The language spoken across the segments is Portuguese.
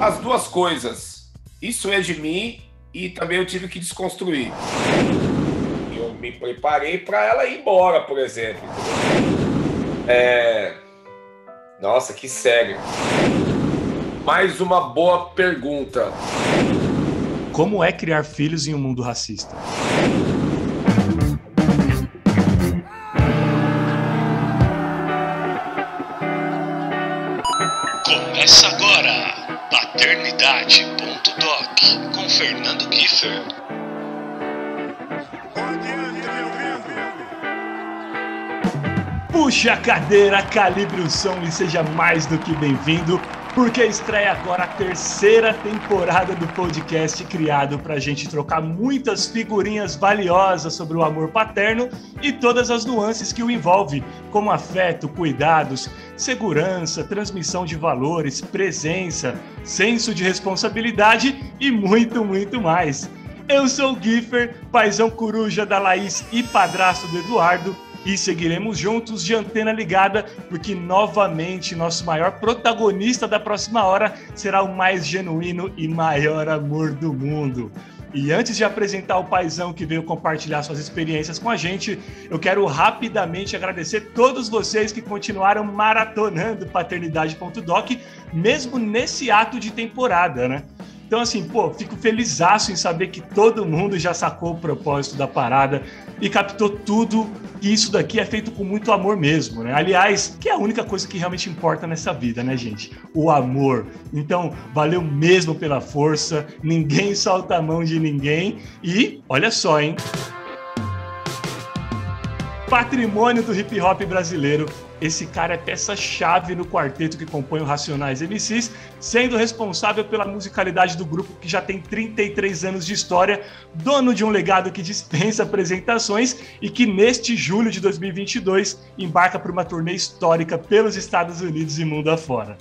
As duas coisas. Isso é de mim e também eu tive que desconstruir. Eu me preparei para ela ir embora, por exemplo. Nossa, que sério. Mais uma boa pergunta. Como é criar filhos em um mundo racista? Começa agora, Paternidade.doc, com Fernando Kiefer. Puxe a cadeira, calibre o som e seja mais do que bem-vindo, porque estreia agora a terceira temporada do podcast criado para a gente trocar muitas figurinhas valiosas sobre o amor paterno e todas as nuances que o envolve, como afeto, cuidados, segurança, transmissão de valores, presença, senso de responsabilidade e muito, muito mais. Eu sou o Kiefer, paizão coruja da Laís e padrasto do Eduardo, e seguiremos juntos de antena ligada, porque novamente nosso maior protagonista da próxima hora será o mais genuíno e maior amor do mundo. E antes de apresentar o paizão que veio compartilhar suas experiências com a gente, eu quero rapidamente agradecer todos vocês que continuaram maratonando Paternidade.doc, mesmo nesse ato de temporada, né? Então, assim, fico felizaço em saber que todo mundo já sacou o propósito da parada e captou tudo, e isso daqui é feito com muito amor mesmo, né? Aliás, que é a única coisa que realmente importa nessa vida, né, gente? O amor. Então, valeu mesmo pela força, ninguém solta a mão de ninguém e, olha só, hein? Patrimônio do hip hop brasileiro. Esse cara é peça-chave no quarteto que compõe o Racionais MCs, sendo responsável pela musicalidade do grupo que já tem 33 anos de história, dono de um legado que dispensa apresentações e que neste julho de 2022 embarca para uma turnê histórica pelos Estados Unidos e mundo afora.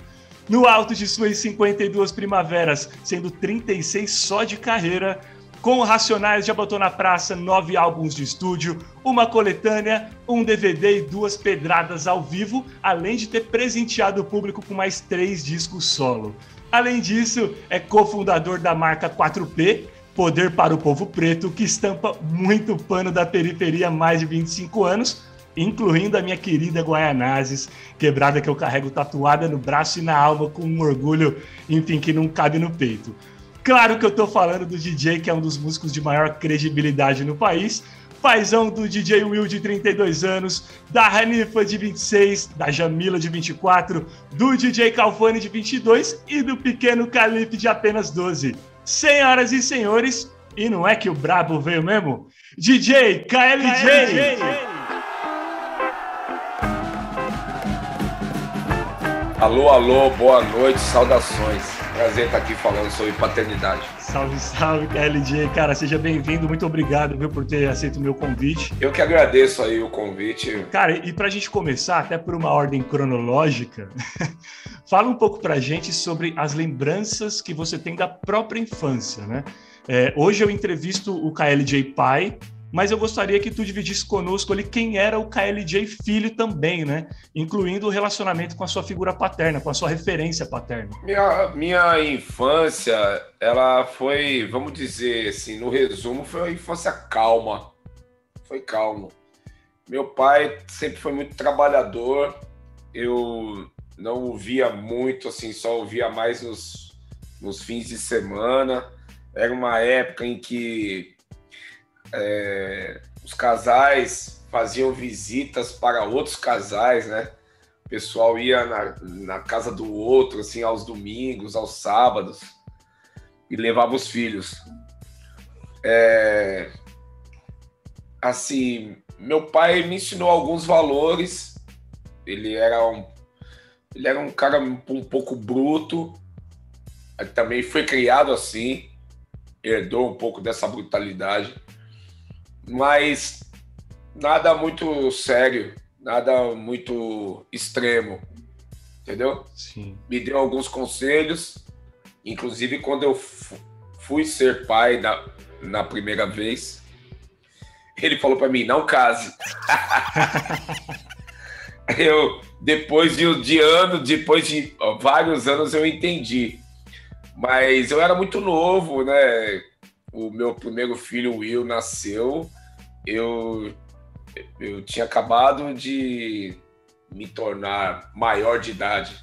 No alto de suas 52 primaveras, sendo 36 só de carreira, com o Racionais já botou na praça 9 álbuns de estúdio, uma coletânea, um DVD e 2 pedradas ao vivo, além de ter presenteado o público com mais 3 discos solo. Além disso, é cofundador da marca 4P, Poder para o Povo Preto, que estampa muito pano da periferia há mais de 25 anos, incluindo a minha querida Guaianazes, quebrada que eu carrego tatuada no braço e na alma com um orgulho, enfim, que não cabe no peito. Claro que eu tô falando do DJ, que é um dos músicos de maior credibilidade no país, paizão do DJ Will, de 32 anos, da Hanifa, de 26, da Jamila, de 24, do DJ Calfani, de 22 e do pequeno Calife, de apenas 12. Senhoras e senhores, e não é que o brabo veio mesmo? DJ KLJ! Alô, alô, boa noite, saudações. Prazer estar aqui falando sobre paternidade. Salve, salve, KLJ. Cara, seja bem-vindo. Muito obrigado, viu, por ter aceito o meu convite. Eu que agradeço aí o convite. Cara, e pra gente começar, até por uma ordem cronológica, fala um pouco pra gente sobre as lembranças que você tem da própria infância, né? Hoje eu entrevisto o KLJ pai, mas eu gostaria que tu dividisse conosco ali quem era o KLJ filho também, né? Incluindo o relacionamento com a sua figura paterna, com a sua referência paterna. Minha infância, ela foi, vamos dizer assim, no resumo, foi uma infância calma. Foi calmo. Meu pai sempre foi muito trabalhador. Eu não o via muito, assim, só o via mais nos fins de semana. Era uma época em que os casais faziam visitas para outros casais, né? O pessoal ia na casa do outro, assim, aos domingos, aos sábados, e levava os filhos. Assim, meu pai me ensinou alguns valores. Ele era um cara um pouco bruto, também foi criado assim, herdou um pouco dessa brutalidade. Mas nada muito sério, nada muito extremo, entendeu? Sim. Me deu alguns conselhos, inclusive quando eu fui ser pai na primeira vez, ele falou para mim, não case. Depois de vários anos, eu entendi. Mas eu era muito novo, né? O meu primeiro filho, o Will, nasceu. Eu tinha acabado de me tornar maior de idade.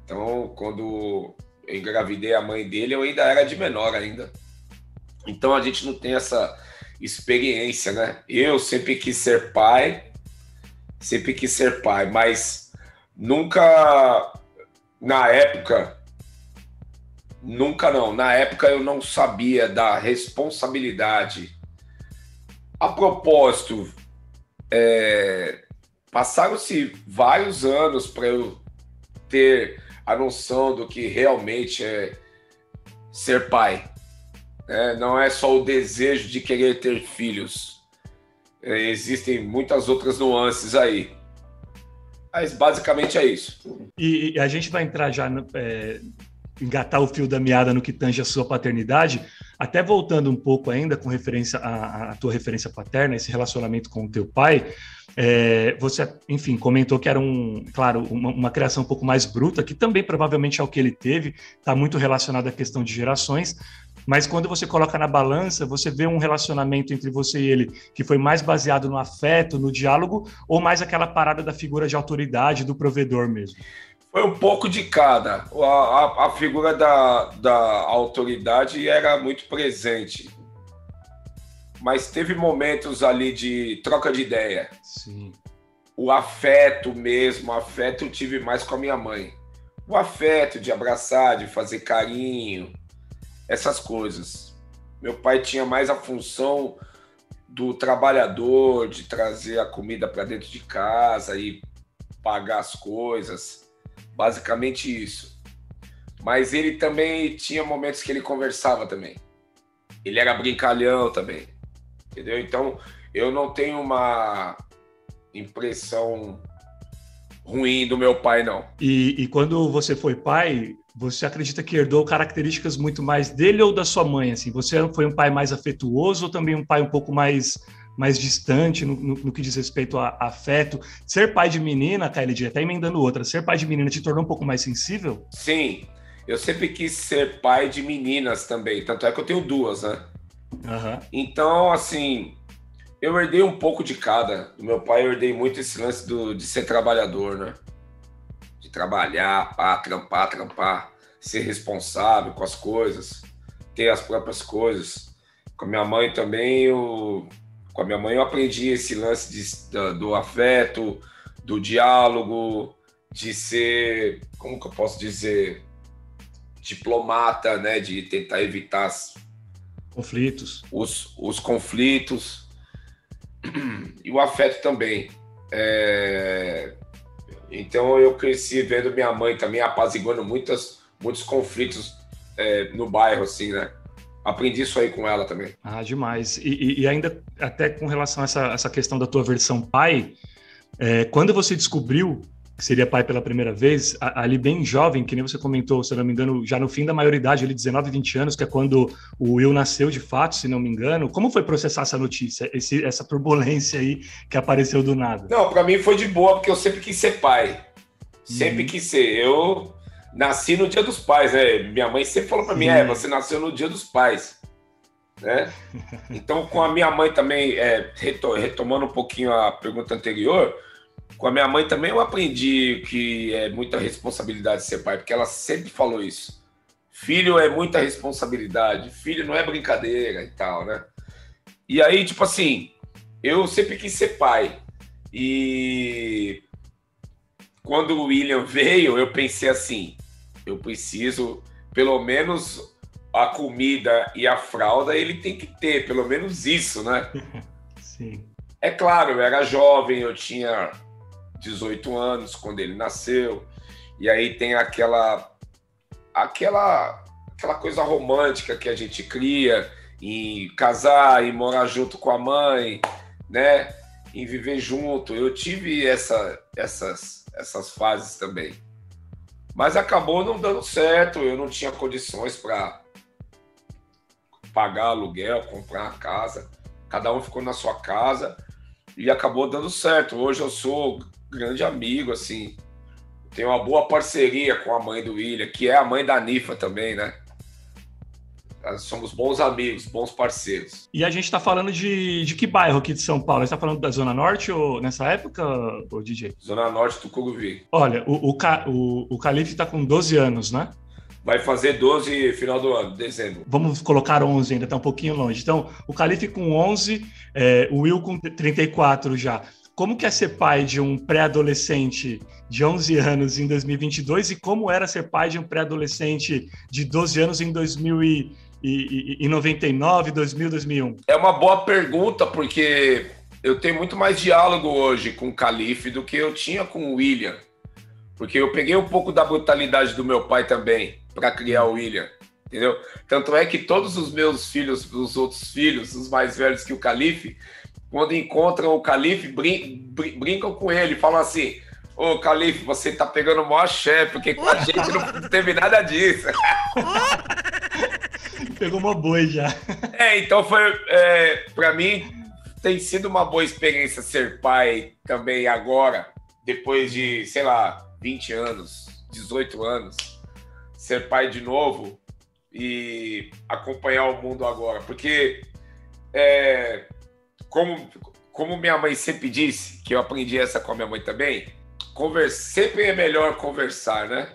Então, quando eu engravidei a mãe dele, eu ainda era de menor ainda. Então, a gente não tem essa experiência, né? Eu sempre quis ser pai, mas nunca, na época, na época eu não sabia da responsabilidade. A propósito, passaram-se vários anos para eu ter a noção do que realmente é ser pai. Não é só o desejo de querer ter filhos. Existem muitas outras nuances aí. Mas basicamente é isso. E a gente vai entrar já, engatar o fio da meada no que tange a sua paternidade, até voltando um pouco ainda com referência à tua referência paterna, esse relacionamento com o teu pai. Você, enfim, comentou que era uma criação um pouco mais bruta, que também provavelmente é o que ele teve, está muito relacionado à questão de gerações, mas quando você coloca na balança, você vê um relacionamento entre você e ele que foi mais baseado no afeto, no diálogo, ou mais aquela parada da figura de autoridade, do provedor mesmo? Foi um pouco de cada. A figura da autoridade era muito presente. Mas teve momentos ali de troca de ideia. Sim. O afeto mesmo, eu tive mais com a minha mãe. O afeto de abraçar, de fazer carinho, essas coisas. Meu pai tinha mais a função do trabalhador, de trazer a comida para dentro de casa e pagar as coisas. Basicamente isso. Mas ele também tinha momentos que ele conversava também. Ele era brincalhão também. Entendeu? Então, eu não tenho uma impressão ruim do meu pai, não. E quando você foi pai, você acredita que herdou características muito mais dele ou da sua mãe? Assim? Você foi um pai mais afetuoso ou também um pai um pouco mais distante no que diz respeito a afeto? Ser pai de menina, KLJ, até emendando outra, ser pai de menina te tornou um pouco mais sensível? Sim, eu sempre quis ser pai de meninas também, tanto é que eu tenho duas, né? Uhum. Então, assim, eu herdei um pouco de cada. Do meu pai eu herdei muito esse lance de ser trabalhador, né? De trabalhar, trampar, ser responsável com as coisas, ter as próprias coisas. Com a minha mãe também, com a minha mãe eu aprendi esse lance do afeto, do diálogo, de ser, como que eu posso dizer, diplomata, né? De tentar evitar os conflitos. E o afeto também. Então eu cresci vendo minha mãe também apaziguando muitos conflitos no bairro, assim, né? Aprendi isso aí com ela também. Ah, demais. E ainda até com relação a essa questão da tua versão pai, quando você descobriu que seria pai pela primeira vez, ali bem jovem, que nem você comentou, se não me engano, já no fim da maioridade, ali 19, 20 anos, que é quando o Will nasceu de fato, se não me engano. Como foi processar essa notícia, essa turbulência aí que apareceu do nada? Não, para mim foi de boa, porque eu sempre quis ser pai. Sempre quis ser. Eu nasci no Dia dos Pais, né? Minha mãe sempre falou para mim, você nasceu no Dia dos Pais, né? Então, com a minha mãe também, retomando um pouquinho a pergunta anterior, com a minha mãe também eu aprendi que é muita responsabilidade ser pai, porque ela sempre falou isso. Filho é muita responsabilidade, filho não é brincadeira e tal, né? E aí, tipo assim, eu sempre quis ser pai. E quando o William veio, eu pensei assim, eu preciso, pelo menos a comida e a fralda, ele tem que ter, pelo menos isso, né? Sim. É claro, eu era jovem, eu tinha 18 anos quando ele nasceu, e aí tem aquela coisa romântica que a gente cria em casar, em morar junto com a mãe, né? Em viver junto. Eu tive essas fases também. Mas acabou não dando certo, eu não tinha condições para pagar aluguel, comprar uma casa. Cada um ficou na sua casa e acabou dando certo. Hoje eu sou, grande amigo, assim. Tenho uma boa parceria com a mãe do William, que é a mãe da Nifa também, né? Nós somos bons amigos, bons parceiros. E a gente tá falando de que bairro aqui de São Paulo? A gente tá falando da Zona Norte ou nessa época, ô DJ? Zona Norte do Curuvi. Olha, o Calife tá com 12 anos, né? Vai fazer 12 final do ano, dezembro. Vamos colocar 11 ainda, tá um pouquinho longe. Então, o Calife com 11, o Will com 34 já. Como que é ser pai de um pré-adolescente de 11 anos em 2022 e como era ser pai de um pré-adolescente de 12 anos em 2099, 2000, 2001? É uma boa pergunta, porque eu tenho muito mais diálogo hoje com o Calife do que eu tinha com o William. Porque eu peguei um pouco da brutalidade do meu pai também para criar o William, entendeu? Tanto é que todos os meus filhos, os outros filhos, os mais velhos que o Calife, quando encontram o Calife, brincam com ele, falam assim: ô Calife, você tá pegando o maior axé, porque com a gente não teve nada disso. Pegou uma boi já. Então para mim tem sido uma boa experiência ser pai também agora, depois de, sei lá, 20 anos, 18 anos, ser pai de novo e acompanhar o mundo agora, porque como minha mãe sempre disse, que eu aprendi essa com a minha mãe também, sempre é melhor conversar, né?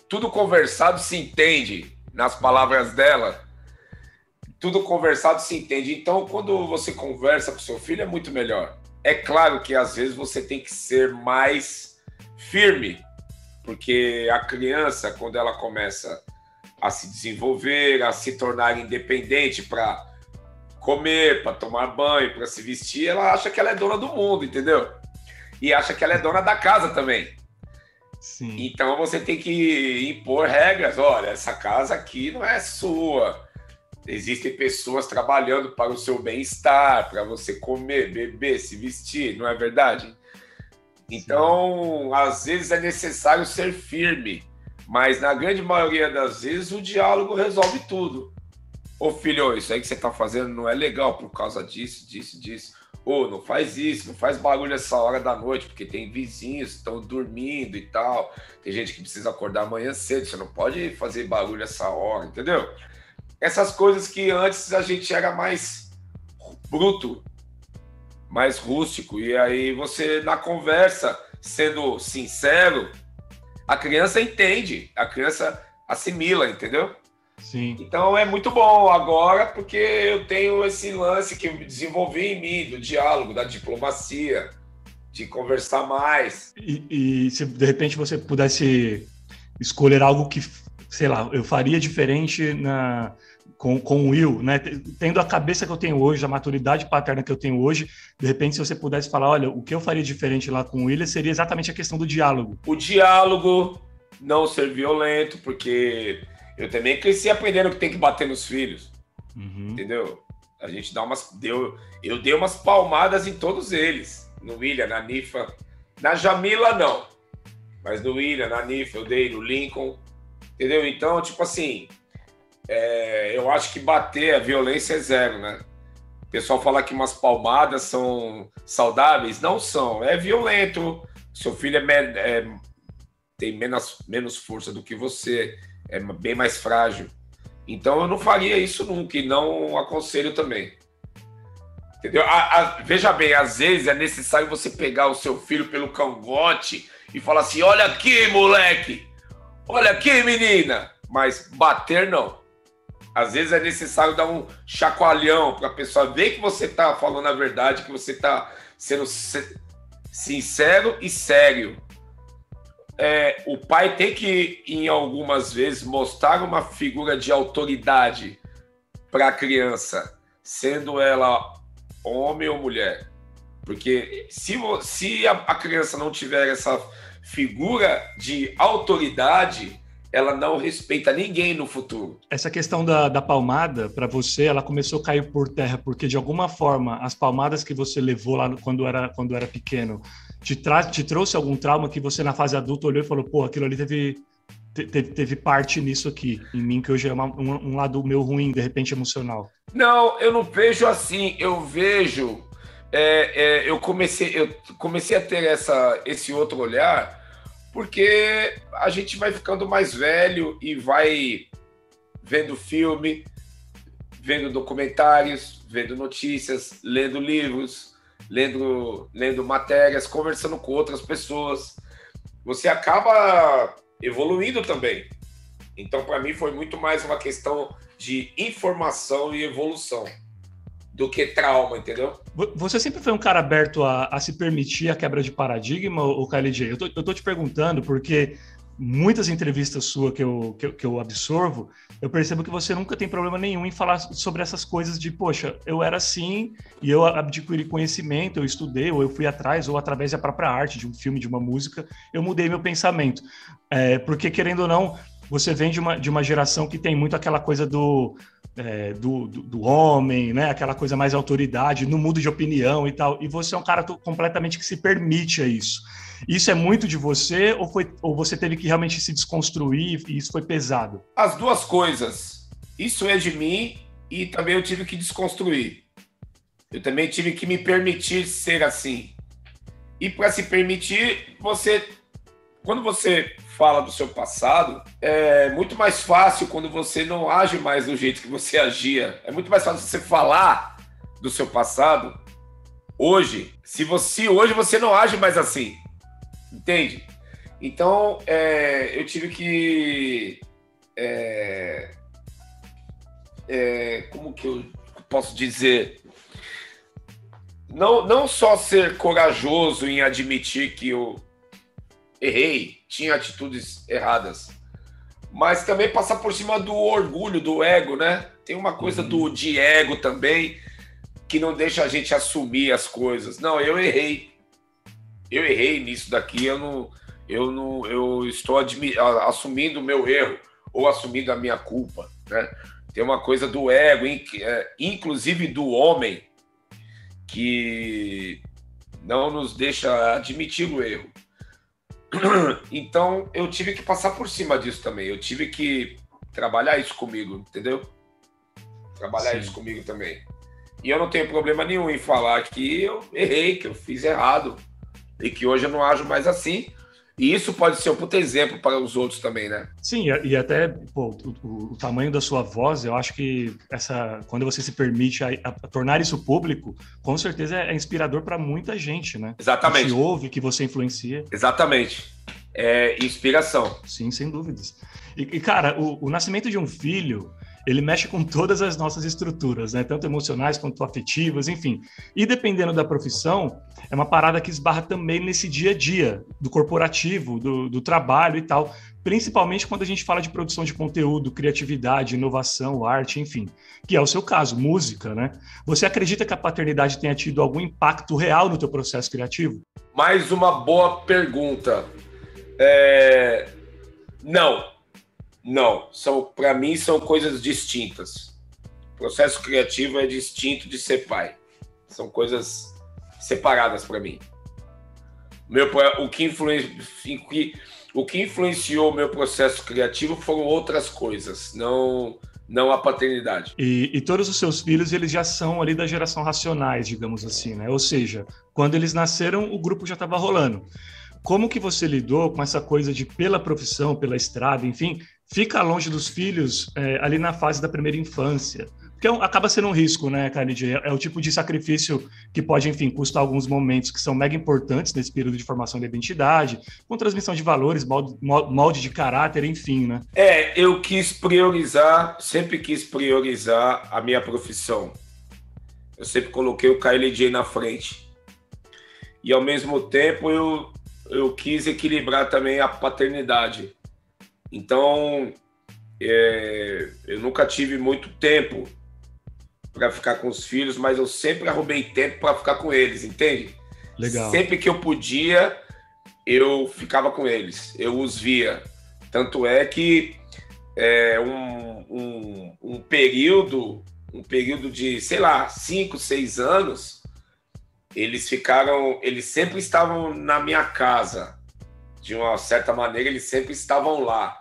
Tudo conversado se entende, nas palavras dela, tudo conversado se entende. Então, quando você conversa com seu filho, é muito melhor. É claro que, às vezes, você tem que ser mais firme, porque a criança, quando ela começa a se desenvolver, a se tornar independente para comer, para tomar banho, para se vestir, ela acha que ela é dona do mundo, entendeu? E acha que ela é dona da casa também. Sim. Então você tem que impor regras. Olha, essa casa aqui não é sua. Existem pessoas trabalhando para o seu bem-estar, para você comer, beber, se vestir, não é verdade? Então, sim, às vezes é necessário ser firme, mas na grande maioria das vezes o diálogo resolve tudo. Ô filho, isso aí que você tá fazendo não é legal por causa disso, disso. Ô, não faz isso, não faz barulho essa hora da noite, porque tem vizinhos que estão dormindo e tal. Tem gente que precisa acordar amanhã cedo, você não pode fazer barulho essa hora, entendeu? Essas coisas que antes a gente era mais bruto, mais rústico. E aí você, na conversa, sendo sincero, a criança entende, a criança assimila, entendeu? Sim. Então é muito bom agora, porque eu tenho esse lance que eu desenvolvi em mim, do diálogo, da diplomacia, de conversar mais. E se de repente você pudesse escolher algo que, sei lá, eu faria diferente com o Will, né? Tendo a cabeça que eu tenho hoje, a maturidade paterna que eu tenho hoje, de repente, se você pudesse falar, olha, o que eu faria diferente lá com o Will seria exatamente a questão do diálogo. O diálogo, não ser violento, porque eu também cresci aprendendo que tem que bater nos filhos, entendeu? A gente dá eu dei umas palmadas em todos eles, no William, na Nifa, na Jamila não, mas no William, na Nifa, eu dei no Lincoln, entendeu? Então, tipo assim, eu acho que bater, a violência é zero, né? O pessoal fala que umas palmadas são saudáveis, não são, é violento, seu filho tem menos força do que você, é bem mais frágil. Então eu não faria isso nunca e não aconselho também. Entendeu? Veja bem, às vezes é necessário você pegar o seu filho pelo cangote e falar assim, olha aqui, moleque! Olha aqui, menina! Mas bater, não. Às vezes é necessário dar um chacoalhão para a pessoa ver que você está falando a verdade, que você está sendo sincero e sério. O pai tem que, em algumas vezes, mostrar uma figura de autoridade para a criança, sendo ela homem ou mulher. Porque se a criança não tiver essa figura de autoridade, ela não respeita ninguém no futuro. Essa questão da palmada, para você, ela começou a cair por terra, porque de alguma forma, as palmadas que você levou lá quando era pequeno, te trouxe algum trauma que você na fase adulta olhou e falou, pô, aquilo ali teve parte nisso aqui, em mim, que hoje é um lado meu ruim, de repente emocional? Não, eu não vejo assim, eu vejo eu comecei a ter esse outro olhar, porque a gente vai ficando mais velho e vai vendo filme, vendo documentários, vendo notícias, lendo livros, lendo matérias, conversando com outras pessoas. Você acaba evoluindo também. Então, para mim, foi muito mais uma questão de informação e evolução do que trauma, entendeu? Você sempre foi um cara aberto a se permitir a quebra de paradigma, ou KLJ? Eu tô te perguntando porque muitas entrevistas suas que eu absorvo, eu percebo que você nunca tem problema nenhum em falar sobre essas coisas de, poxa, eu era assim e eu adquiri conhecimento, eu estudei, ou eu fui atrás, ou através da própria arte, de um filme, de uma música, eu mudei meu pensamento. Porque, querendo ou não, você vem de uma geração que tem muito aquela coisa do homem, né? Aquela coisa mais autoridade, não muda de opinião e tal. E você é um cara completamente que se permite a isso. Isso é muito de você ou você teve que realmente se desconstruir e isso foi pesado? As duas coisas. Isso é de mim e também eu tive que desconstruir. Eu também tive que me permitir ser assim. E para se permitir, quando você fala do seu passado, é muito mais fácil quando você não age mais do jeito que você agia. É muito mais fácil você falar do seu passado hoje, se hoje você não age mais assim, entende? Então, eu tive que... como que eu posso dizer? Não só ser corajoso em admitir que eu errei, tinha atitudes erradas, mas também passar por cima do orgulho, do ego, né? Tem uma coisa de ego também, que não deixa a gente assumir as coisas. Não, eu errei nisso daqui, eu estou assumindo o meu erro, ou assumindo a minha culpa, né? Tem uma coisa do ego, inclusive do homem, que não nos deixa admitir o erro. Então, eu tive que passar por cima disso também. Eu tive que trabalhar isso comigo, entendeu? Trabalhar isso comigo também. E eu não tenho problema nenhum em falar que eu errei, que eu fiz errado. E que hoje eu não ajo mais assim. E isso pode ser um puto exemplo para os outros também, né? Sim, e até o tamanho da sua voz, eu acho que quando você se permite a tornar isso público, com certeza é inspirador para muita gente, né? Exatamente. Que te ouve, que você influencia. Exatamente. É inspiração. Sim, sem dúvidas. E cara, o nascimento de um filho, ele mexe com todas as nossas estruturas, né? Tanto emocionais quanto afetivas, enfim. E dependendo da profissão, é uma parada que esbarra também nesse dia a dia, do corporativo, do trabalho e tal. Principalmente quando a gente fala de produção de conteúdo, criatividade, inovação, arte, enfim. Que é o seu caso, música, né? Você acredita que a paternidade tenha tido algum impacto real no teu processo criativo? Mais uma boa pergunta. Não, para mim são coisas distintas. O processo criativo é distinto de ser pai. São coisas separadas para mim. O que influenciou o meu processo criativo foram outras coisas, não a paternidade. E todos os seus filhos, eles já são ali da geração Racionais, digamos assim, né? Ou seja, quando eles nasceram, o grupo já estava rolando. Como que você lidou com essa coisa de, pela profissão, pela estrada, enfim, ficar longe dos filhos ali na fase da primeira infância? Porque acaba sendo um risco, né, KLJ? É o tipo de sacrifício que pode, enfim, custar alguns momentos que são mega importantes nesse período de formação da identidade, com transmissão de valores, molde de caráter, enfim, né? Eu sempre quis priorizar a minha profissão. Eu sempre coloquei o KLJ na frente. E, ao mesmo tempo, eu quis equilibrar também a paternidade. Então, eu nunca tive muito tempo para ficar com os filhos, mas eu sempre arrumei tempo para ficar com eles, entende? Legal. Sempre que eu podia, eu ficava com eles, eu os via. Tanto é que um período de, sei lá, 5, 6 anos, eles sempre estavam na minha casa. De uma certa maneira, eles sempre estavam lá.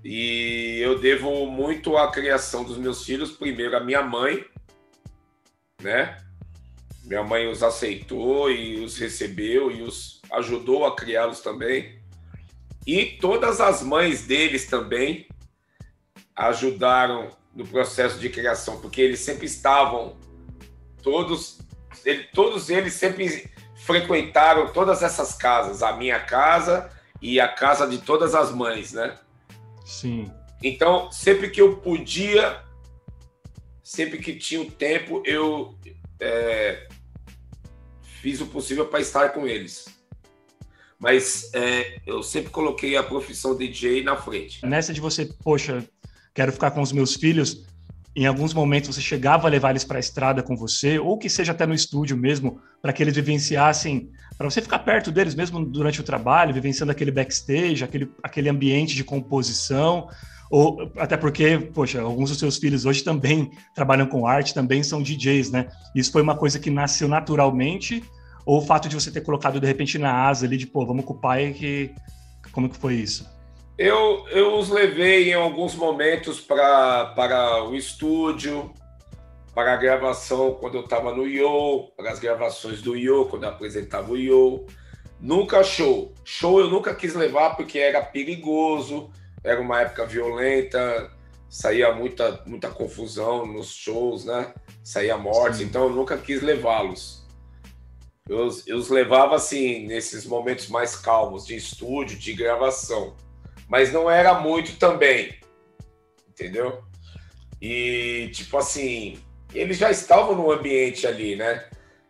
E eu devo muito à criação dos meus filhos, primeiro à minha mãe, né? Minha mãe os aceitou e os recebeu e os ajudou a criá-los também. E todas as mães deles também ajudaram no processo de criação, porque eles sempre estavam, todos eles sempre frequentaram todas essas casas, a minha casa e a casa de todas as mães, né? Sim. Então, sempre que eu podia, sempre que tinha o tempo, eu fiz o possível para estar com eles. Mas eu sempre coloquei a profissão DJ na frente. Nessa de você, poxa, quero ficar com os meus filhos, em alguns momentos você chegava a levar eles para a estrada com você, ou que seja até no estúdio mesmo, para que eles vivenciassem, para você ficar perto deles mesmo durante o trabalho, vivenciando aquele backstage, aquele ambiente de composição, ou até porque, poxa, alguns dos seus filhos hoje também trabalham com arte, também são DJs, né? Isso foi uma coisa que nasceu naturalmente, ou o fato de você ter colocado de repente na asa ali de, pô, vamos com o pai, como que foi isso? Eu os levei em alguns momentos para o estúdio, para a gravação quando eu estava no Yo, para as gravações do Yo, quando eu apresentava o Yo. Nunca show. Show eu nunca quis levar porque era perigoso, era uma época violenta, saía muita confusão nos shows, né? Saía morte, então eu nunca quis levá-los. Eu os levava assim, nesses momentos mais calmos, de estúdio, de gravação. Mas não era muito também, entendeu? E, tipo assim, eles já estavam no ambiente ali, né?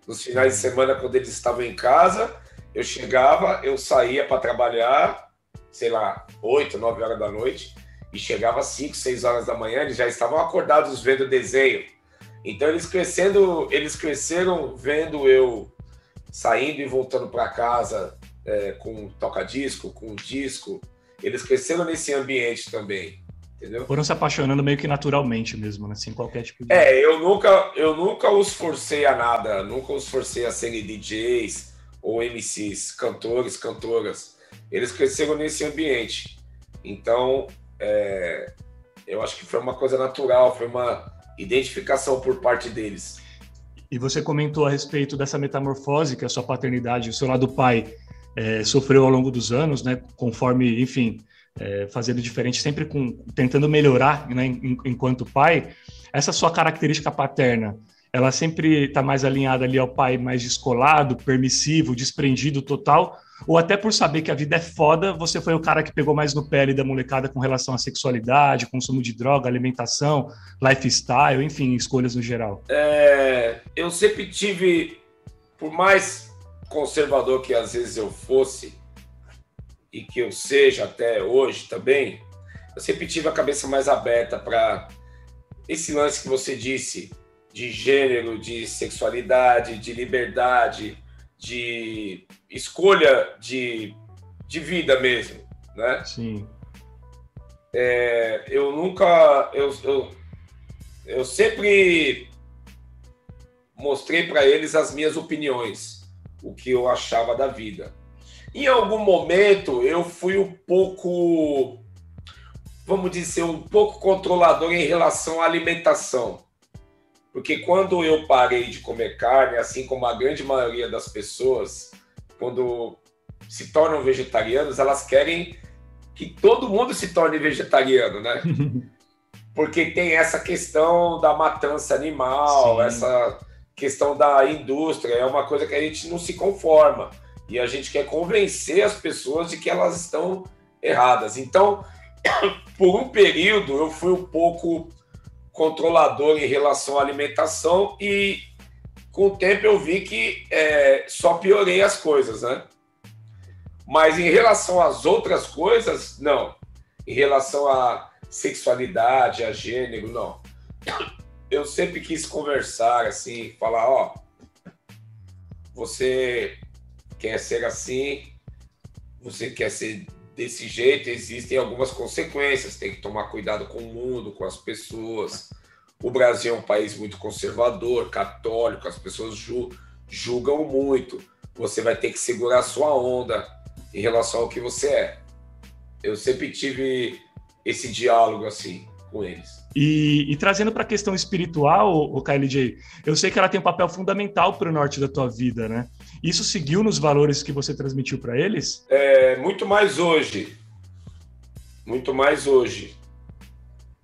Nos finais de semana, quando eles estavam em casa, eu chegava, eu saía para trabalhar, sei lá, 8, 9 horas da noite, e chegava às 5, 6 horas da manhã, eles já estavam acordados vendo desenho. Então, eles cresceram vendo eu saindo e voltando para casa com toca-disco, com disco. Eles cresceram nesse ambiente também, entendeu? Foram se apaixonando meio que naturalmente mesmo, né? Sem qualquer tipo de... Eu nunca os forcei a nada, nunca os forcei a serem DJs ou MCs, cantores, cantoras. Eles cresceram nesse ambiente. Então, eu acho que foi uma coisa natural, foi uma identificação por parte deles. E você comentou a respeito dessa metamorfose que a sua paternidade, o seu lado pai, sofreu ao longo dos anos, né? Conforme, enfim, fazendo diferente, sempre tentando melhorar, né? Enquanto pai. Essa sua característica paterna, ela sempre está mais alinhada ali ao pai mais descolado, permissivo, desprendido total, ou até por saber que a vida é foda, você foi o cara que pegou mais no pé ali da molecada com relação à sexualidade, consumo de droga, alimentação, lifestyle, enfim, escolhas no geral? Eu sempre tive, por mais conservador que às vezes eu fosse, e que eu seja até hoje também, eu sempre tive a cabeça mais aberta para esse lance que você disse, de gênero, de sexualidade, de liberdade, de escolha de vida mesmo, né? Sim. Eu sempre mostrei para eles as minhas opiniões, o que eu achava da vida. Em algum momento, eu fui um pouco, vamos dizer, um pouco controlador em relação à alimentação. Porque quando eu parei de comer carne, assim como a grande maioria das pessoas, quando se tornam vegetarianos, elas querem que todo mundo se torne vegetariano, né? Porque tem essa questão da matança animal, sim, essa questão da indústria, é uma coisa que a gente não se conforma. E a gente quer convencer as pessoas de que elas estão erradas. Então, por um período, eu fui um pouco controlador em relação à alimentação e, com o tempo, eu vi que só piorei as coisas, né? Mas em relação às outras coisas, não. Em relação à sexualidade, a gênero, não. Eu sempre quis conversar, assim, falar, ó, você quer ser assim, você quer ser desse jeito, existem algumas consequências, tem que tomar cuidado com o mundo, com as pessoas. O Brasil é um país muito conservador, católico, as pessoas julgam muito. Você vai ter que segurar a sua onda em relação ao que você é. Eu sempre tive esse diálogo assim. com eles. E trazendo para a questão espiritual, o KLJ, eu sei que ela tem um papel fundamental para o norte da tua vida, né? Isso seguiu nos valores que você transmitiu para eles? Muito mais hoje. Muito mais hoje.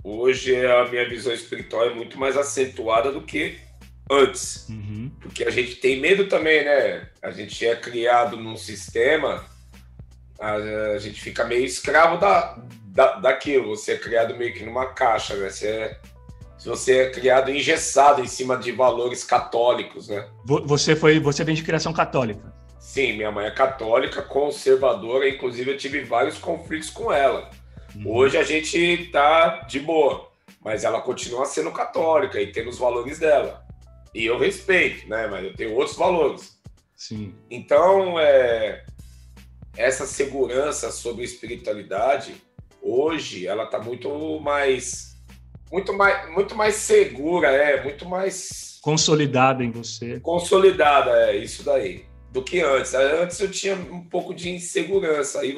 Hoje a minha visão espiritual é muito mais acentuada do que antes. Uhum. Porque a gente tem medo também, né? A gente é criado num sistema, a gente fica meio escravo daquilo. Você é criado meio que numa caixa, né? Você é criado engessado em cima de valores católicos, né? Você vem de criação católica? Sim, minha mãe é católica, conservadora, inclusive eu tive vários conflitos com ela. Hoje a gente tá de boa, mas ela continua sendo católica e tendo os valores dela. E eu respeito, né? Mas eu tenho outros valores. Sim. Então, essa segurança sobre espiritualidade, hoje, ela tá muito mais segura, muito mais... Consolidada em você. Consolidada, isso daí, do que antes. Antes eu tinha um pouco de insegurança. Aí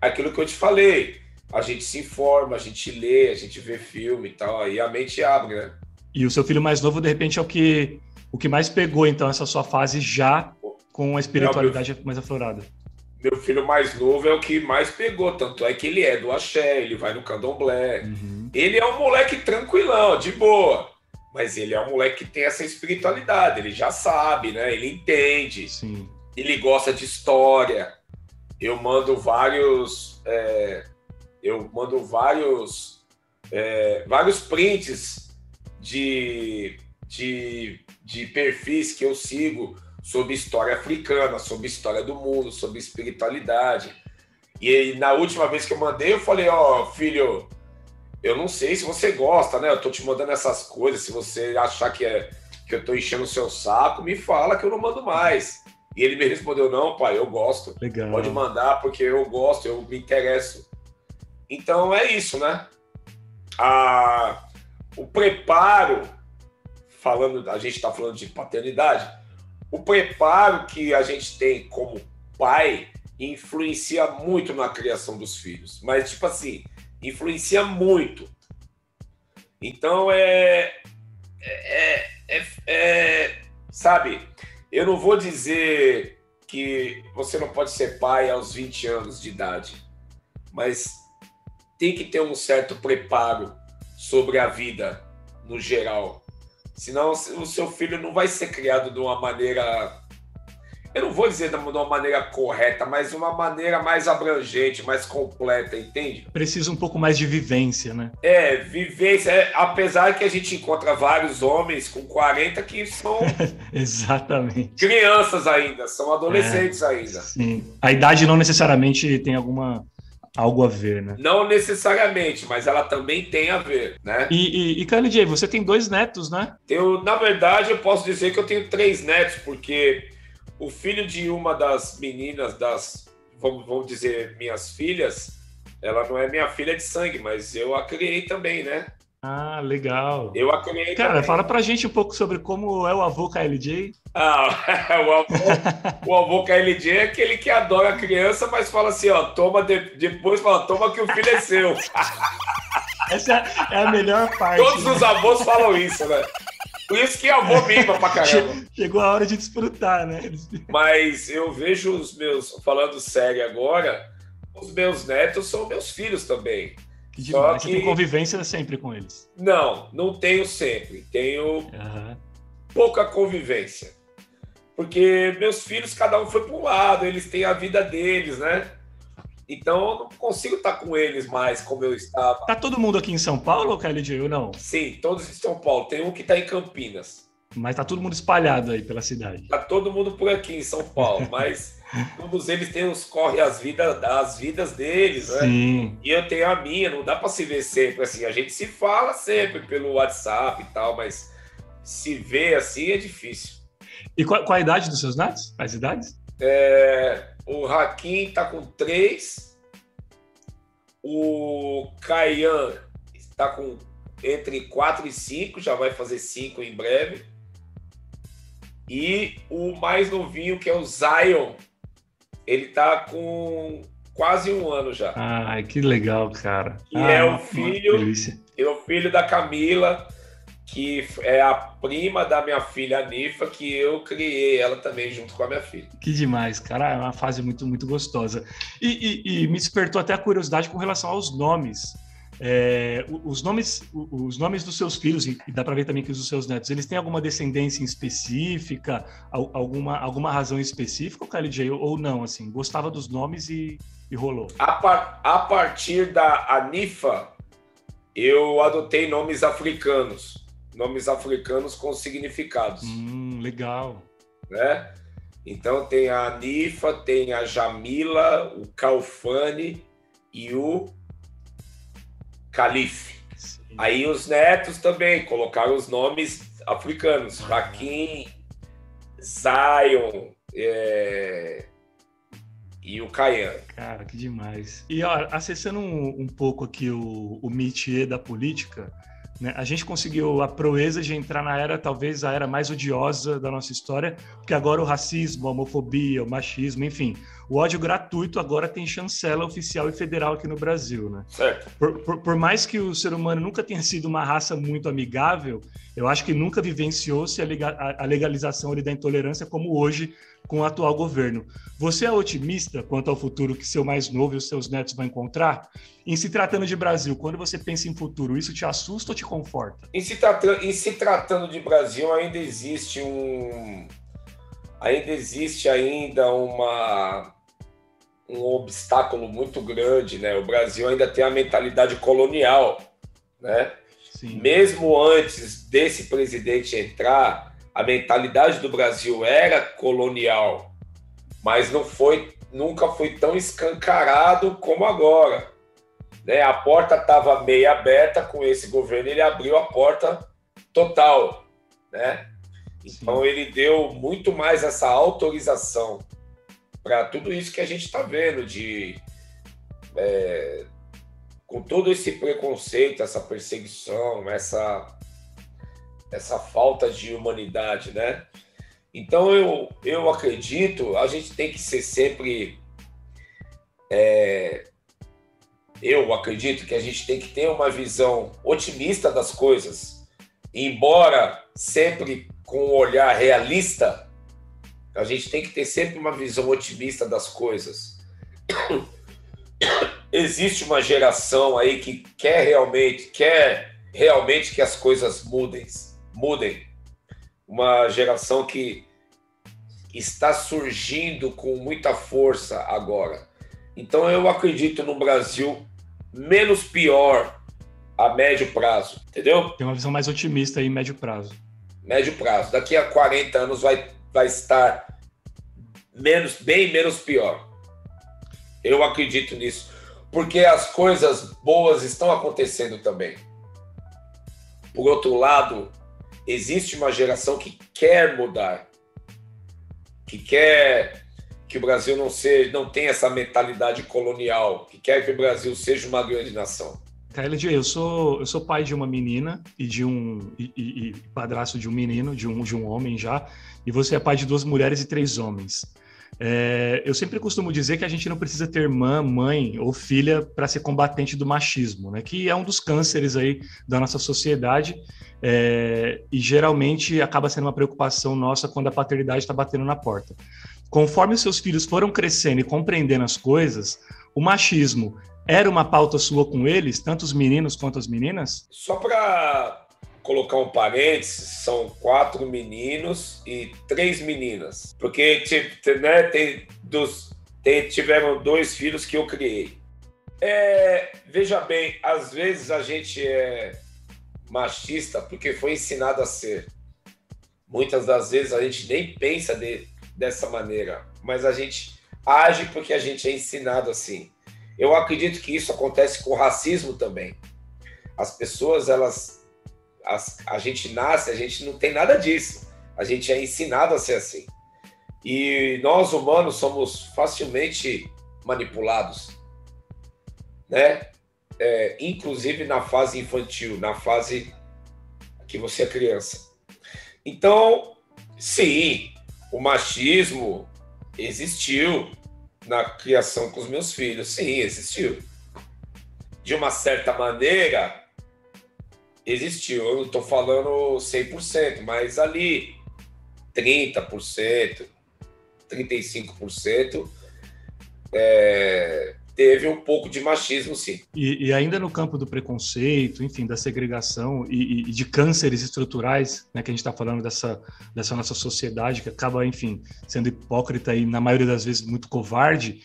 aquilo que eu te falei, a gente se informa, a gente lê, a gente vê filme e tal, aí a mente abre, né? E o seu filho mais novo, de repente, é o que mais pegou, então, essa sua fase já com a espiritualidade mais aflorada. Meu filho mais novo é o que mais pegou, tanto é que ele é do axé, ele vai no candomblé. Uhum. Ele é um moleque tranquilão, de boa, mas ele é um moleque que tem essa espiritualidade, ele já sabe, né? Ele entende, Sim. Ele gosta de história. Eu mando vários prints de perfis que eu sigo sobre história africana, sobre história do mundo, sobre espiritualidade. E na última vez que eu mandei, eu falei, filho, eu não sei se você gosta, né? Eu tô te mandando essas coisas, se você achar que eu tô enchendo o seu saco, me fala que eu não mando mais. E ele me respondeu, não, pai, eu gosto. Legal. Pode mandar, porque eu gosto, eu me interesso. Então é isso, né? O preparo, a gente está falando de paternidade, o preparo que a gente tem como pai influencia muito na criação dos filhos. Mas, tipo assim, influencia muito. Então, sabe, eu não vou dizer que você não pode ser pai aos 20 anos de idade, mas tem que ter um certo preparo sobre a vida no geral. Senão o seu filho não vai ser criado de uma maneira, eu não vou dizer de uma maneira correta, mas de uma maneira mais abrangente, mais completa, entende? Precisa um pouco mais de vivência, né? Vivência. Apesar que a gente encontra vários homens com 40 que são exatamente crianças ainda, são adolescentes ainda. Sim. A idade não necessariamente tem algo a ver, né? Não necessariamente, mas ela também tem a ver, né? E KLJ, você tem 2 netos, né? Na verdade, eu posso dizer que eu tenho 3 netos, porque o filho de uma das meninas, vamos dizer, minhas filhas, ela não é minha filha de sangue, mas eu a criei também, né? Ah, legal. Eu a criei Cara, também. fala pra gente um pouco sobre como é o avô KLJ. O avô KLJ é aquele que adora a criança, mas fala assim, depois fala, toma que o filho é seu. Essa é a melhor parte. Todos os avós falam isso, né? Por isso que avô mima pra caramba. Chegou a hora de desfrutar, né? Mas eu vejo falando sério agora, os meus netos são meus filhos também. Que demais. Você tem convivência sempre com eles? Não tenho sempre. Tenho pouca convivência. Porque meus filhos, cada um foi para um lado, eles têm a vida deles, né? Então eu não consigo estar com eles mais como eu estava. Tá todo mundo aqui em São Paulo, KLJ, ou não? Sim, todos em São Paulo. Tem um que está em Campinas. Mas tá todo mundo espalhado aí pela cidade. Tá todo mundo por aqui em São Paulo, mas todos eles correm as vidas deles, né? Sim. E eu tenho a minha, não dá para se ver sempre assim. A gente se fala sempre pelo WhatsApp e tal, mas se ver assim é difícil. E qual a idade dos seus netos? As idades? O Hakim tá com 3, o Caian está com entre 4 e 5, já vai fazer 5 em breve. E o mais novinho, que é o Zion, ele tá com quase 1 ano já. Ai, que legal, cara. E é o filho, filho da Camila, que é a prima da minha filha Nifa, que eu criei ela também junto com a minha filha. Que demais, cara, é uma fase muito, muito gostosa. E me despertou até a curiosidade com relação aos nomes. Os nomes dos seus filhos, e dá para ver também que os dos seus netos, eles têm alguma descendência específica, alguma razão específica, KLJ, ou não, assim, gostava dos nomes e rolou? A partir da Anifa, eu adotei nomes africanos com significados. Legal. Né? Então tem a Anifa, tem a Jamila, o Kaufani e o Calife. Sim. Aí os netos também colocaram os nomes africanos. Raquim, Zion e o Caian. Cara, que demais. E ó, acessando um pouco aqui o métier da política, né, a gente conseguiu a proeza de entrar na era, talvez a era mais odiosa da nossa história, porque agora o racismo, a homofobia, o machismo, enfim, o ódio gratuito agora tem chancela oficial e federal aqui no Brasil, né? Certo. Por mais que o ser humano nunca tenha sido uma raça muito amigável, eu acho que nunca vivenciou-se a legalização ali da intolerância como hoje com o atual governo. Você é otimista quanto ao futuro que seu mais novo e os seus netos vão encontrar? Em se tratando de Brasil, quando você pensa em futuro, isso te assusta ou te conforta? Em se tratando de Brasil, ainda existe um obstáculo muito grande, né? O Brasil ainda tem a mentalidade colonial, né? Sim. Mesmo antes desse presidente entrar, a mentalidade do Brasil era colonial, mas nunca foi tão escancarado como agora, né? A porta estava meio aberta com esse governo, ele abriu a porta total, né? Então Sim. Ele deu muito mais essa autorização para tudo isso que a gente está vendo, com todo esse preconceito, essa perseguição, essa falta de humanidade, né? Então eu acredito, a gente tem que ser sempre... eu acredito que a gente tem que ter uma visão otimista das coisas, embora sempre com um olhar realista. A gente tem que ter sempre uma visão otimista das coisas. Existe uma geração aí que quer realmente que as coisas mudem. Uma geração que está surgindo com muita força agora. Então eu acredito no Brasil menos pior a médio prazo, entendeu? Tem uma visão mais otimista aí, médio prazo. Médio prazo. Daqui a 40 anos vai estar bem menos pior. Eu acredito nisso, porque as coisas boas estão acontecendo também. Por outro lado, existe uma geração que quer mudar, que quer que o Brasil não tenha essa mentalidade colonial, que quer que o Brasil seja uma grande nação. KLJ, eu sou pai de uma menina e padrasto de um menino, de um homem já, e você é pai de 2 mulheres e 3 homens. Eu sempre costumo dizer que a gente não precisa ter mãe ou filha para ser combatente do machismo, né? Que é um dos cânceres aí da nossa sociedade, e geralmente acaba sendo uma preocupação nossa quando a paternidade está batendo na porta. Conforme os seus filhos foram crescendo e compreendendo as coisas, o machismo era uma pauta sua com eles, tanto os meninos quanto as meninas? Só para colocar um parênteses, são 4 meninos e 3 meninas. Porque tiveram 2 filhos que eu criei. Veja bem, às vezes a gente é machista porque foi ensinado a ser. Muitas das vezes a gente nem pensa dessa maneira, mas a gente age porque a gente é ensinado assim. Eu acredito que isso acontece com o racismo também. As pessoas, a gente nasce, a gente não tem nada disso. A gente é ensinado a ser assim. E nós, humanos, somos facilmente manipulados, né? Inclusive na fase infantil, na fase que você é criança. Então, sim, o machismo existiu na criação com os meus filhos. Sim, existiu. De uma certa maneira, existiu. Eu não estou falando 100%, mas ali 30%, 35% teve um pouco de machismo, sim. E ainda no campo do preconceito, enfim, da segregação e de cânceres estruturais, né, que a gente está falando dessa nossa sociedade que acaba, enfim, sendo hipócrita e, na maioria das vezes, muito covarde.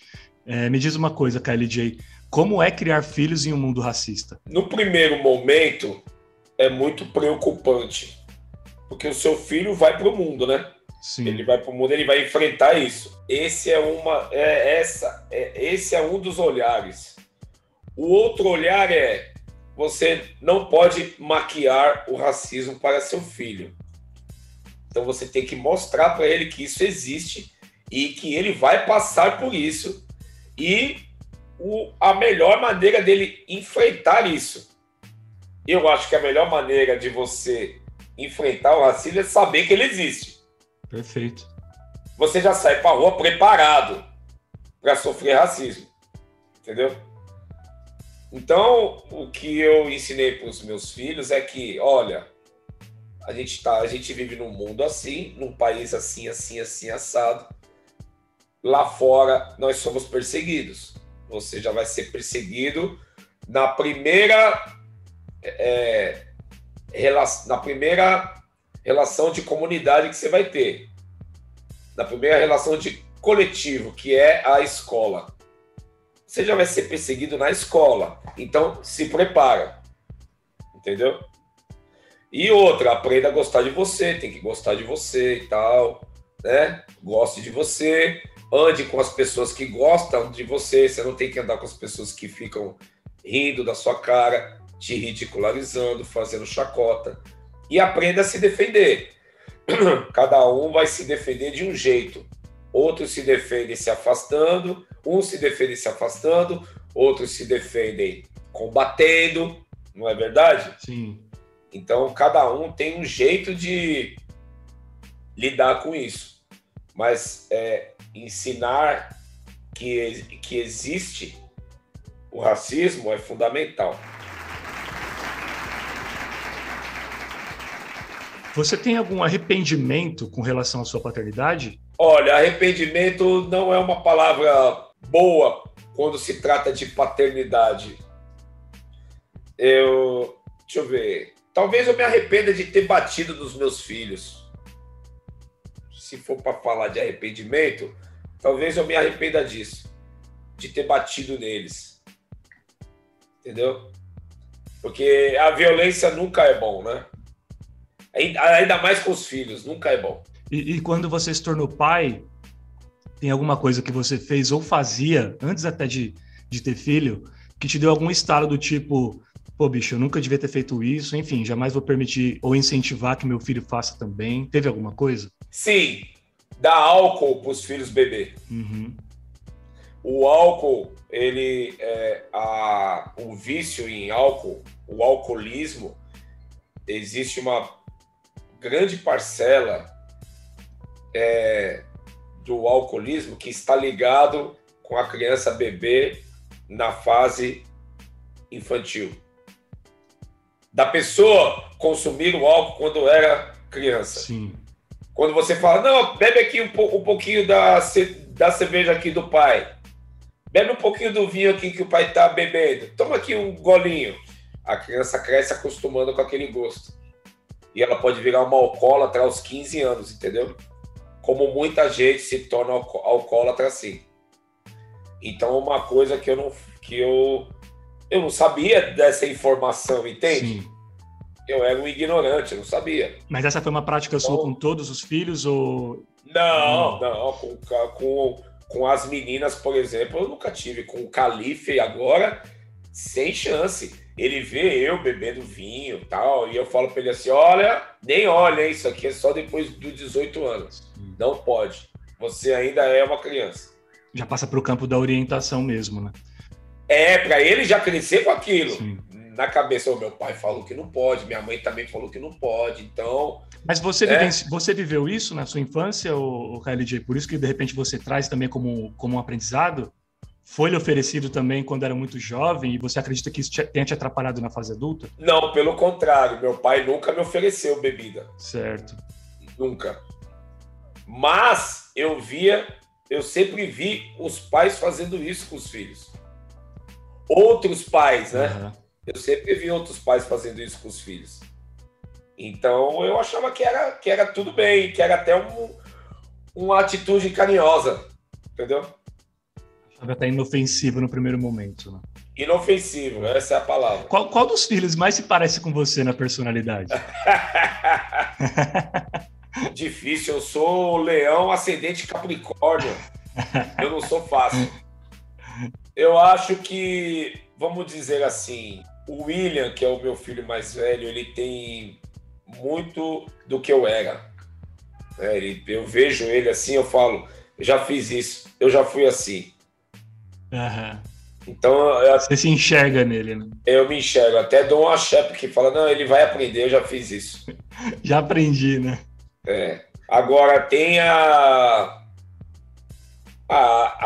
Me diz uma coisa, KLJ, como é criar filhos em um mundo racista? No primeiro momento, é muito preocupante, porque o seu filho vai para o mundo, né? Sim. Ele vai para o mundo, ele vai enfrentar isso. Esse é um dos olhares. O outro olhar é: você não pode maquiar o racismo para seu filho. Então você tem que mostrar para ele que isso existe e que ele vai passar por isso e a melhor maneira dele enfrentar isso. Eu acho que a melhor maneira de você enfrentar o racismo é saber que ele existe. Perfeito. Você já sai para a rua preparado para sofrer racismo, entendeu? Então, o que eu ensinei para os meus filhos é que, olha, a gente vive num mundo assim, num país assim, assim, assim, assado. Lá fora, nós somos perseguidos. Você já vai ser perseguido na primeira relação de comunidade que você vai ter, na primeira relação de coletivo, que é a escola. Você já vai ser perseguido na escola, então se prepara, entendeu? E outra, aprenda a gostar de você, tem que gostar de você e tal, né? Goste de você, ande com as pessoas que gostam de você, você não tem que andar com as pessoas que ficam rindo da sua cara, te ridicularizando, fazendo chacota. E aprenda a se defender. Cada um vai se defender de um jeito. Outros se defendem se afastando, uns se defendem se afastando, outros se defendem combatendo, não é verdade? Sim. Então, cada um tem um jeito de lidar com isso. Mas ensinar que existe o racismo é fundamental. Você tem algum arrependimento com relação à sua paternidade? Olha, arrependimento não é uma palavra boa quando se trata de paternidade. Deixa eu ver. Talvez eu me arrependa de ter batido nos meus filhos. Se for para falar de arrependimento, talvez eu me arrependa disso. De ter batido neles. Entendeu? Porque a violência nunca é bom, né? Ainda mais com os filhos, nunca é bom. E quando você se tornou pai, tem alguma coisa que você fez ou fazia, antes até de ter filho, que te deu algum estalo do tipo, pô, bicho, eu nunca devia ter feito isso, enfim, jamais vou permitir ou incentivar que meu filho faça também. Teve alguma coisa? Sim, dar álcool para os filhos beber. Uhum. O álcool, o vício em álcool, o alcoolismo, existe uma grande parcela do alcoolismo que está ligado com a criança bebê na fase infantil. Da pessoa consumir o álcool quando era criança. Sim. Quando você fala, não, bebe aqui um pouquinho da cerveja aqui do pai. Bebe um pouquinho do vinho aqui que o pai está bebendo. Toma aqui um golinho. A criança cresce acostumando com aquele gosto. E ela pode virar uma alcoólatra aos 15 anos, entendeu? Como muita gente se torna alcoólatra assim. Então, uma coisa que eu não sabia dessa informação, entende? Sim. Eu era um ignorante, eu não sabia. Mas essa foi uma prática sua com todos os filhos ou... Não. Com as meninas, por exemplo, eu nunca tive. Com o Calife agora, sem chance. Ele vê eu bebendo vinho e tal, e eu falo pra ele assim, nem olha, isso aqui é só depois dos 18 anos. Não pode. Você ainda é uma criança. Já passa pro campo da orientação mesmo, né? Pra ele já crescer com aquilo. Sim. Na cabeça, meu pai falou que não pode, minha mãe também falou que não pode, então... Mas você viveu isso na sua infância, ou KLJ? Por isso que, de repente, você traz também como um aprendizado? foi lhe oferecido também quando era muito jovem e você acredita que isso tenha te atrapalhado na fase adulta? Não, pelo contrário, meu pai nunca me ofereceu bebida. Certo. Nunca. Mas eu sempre vi os pais fazendo isso com os filhos. Outros pais, né? Uhum. Eu sempre vi outros pais fazendo isso com os filhos. Então eu achava que era tudo bem, que era até uma atitude carinhosa, entendeu? Achava até inofensivo no primeiro momento, né? Inofensivo, essa é a palavra. Qual dos filhos mais se parece com você na personalidade? Difícil, eu sou leão ascendente Capricórnio. Eu não sou fácil. Eu acho que, vamos dizer assim, o William, que é o meu filho mais velho, ele tem muito do que eu era. Eu vejo ele assim, eu falo, eu já fiz isso, eu já fui assim. Uhum. Então, você se enxerga nele, né? Eu me enxergo. Até dou uma chefe que fala, não, ele vai aprender, eu já fiz isso. Já aprendi, né? Agora tem a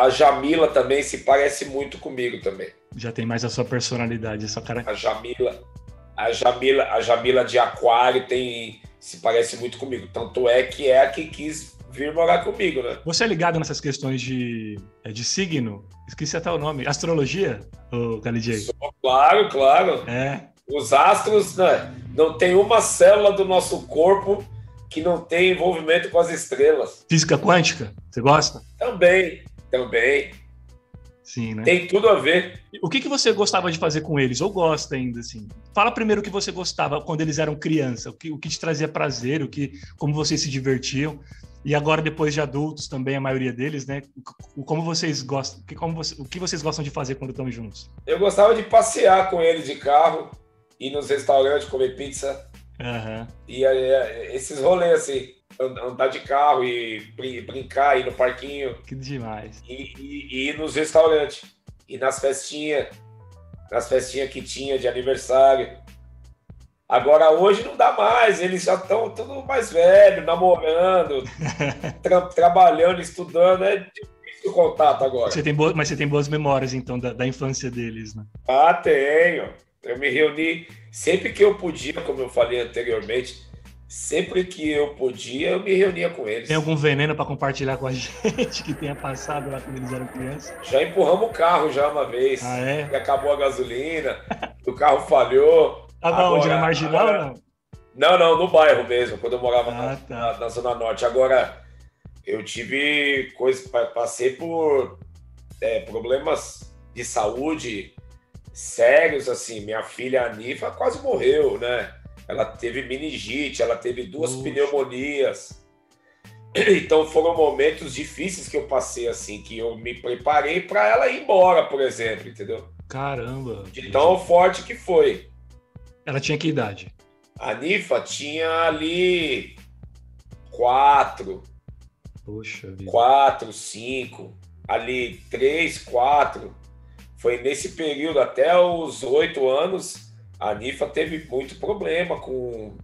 Jamila também se parece muito comigo também. Já tem mais a sua personalidade, a sua cara. A Jamila de Aquário se parece muito comigo. Tanto é que é a que quis vir morar comigo, né? Você é ligado nessas questões de signo? Esqueci até o nome. Astrologia, KLJ? Claro. Os astros, né? Não tem uma célula do nosso corpo que não tem envolvimento com as estrelas. Física quântica? Você gosta? Também. Sim, né? Tem tudo a ver. O que você gostava de fazer com eles? Ou gosta ainda, assim? Fala primeiro o que você gostava quando eles eram criança, o que te trazia prazer, como vocês se divertiam. E agora, depois de adultos, também a maioria deles, né? Como vocês gostam, o que vocês gostam de fazer quando estão juntos? Eu gostava de passear com eles de carro, ir nos restaurantes, comer pizza. Uhum. E esses rolês, assim, andar de carro e brincar, ir no parquinho. Que demais. E ir nos restaurantes. E nas festinhas que tinha de aniversário. Agora, hoje não dá mais, eles já estão tudo mais velhos, namorando, trabalhando, estudando, é difícil o contato agora. Mas você tem boas memórias, então, da infância deles, né? Ah, tenho. Eu me reuni sempre que eu podia, como eu falei anteriormente, sempre que eu podia, eu me reunia com eles. Tem algum veneno para compartilhar com a gente que tenha passado lá quando eles eram crianças? Já empurramos o carro já uma vez, e acabou a gasolina, o carro falhou. Onde? Na Marginal ou não? Não, no bairro mesmo, quando eu morava na Zona Norte. Agora, eu tive passei por problemas de saúde sérios, assim. Minha filha Anifa quase morreu, né? Ela teve meningite, ela teve 2 pneumonias. Então foram momentos difíceis que eu passei, assim, que eu me preparei para ela ir embora, por exemplo, entendeu? Caramba! De tão forte que foi. Ela tinha que idade? A Nifa tinha ali 4. Poxa vida. 4, 5. Ali 3, 4. Foi nesse período, até os 8 anos, a Nifa teve muito problema com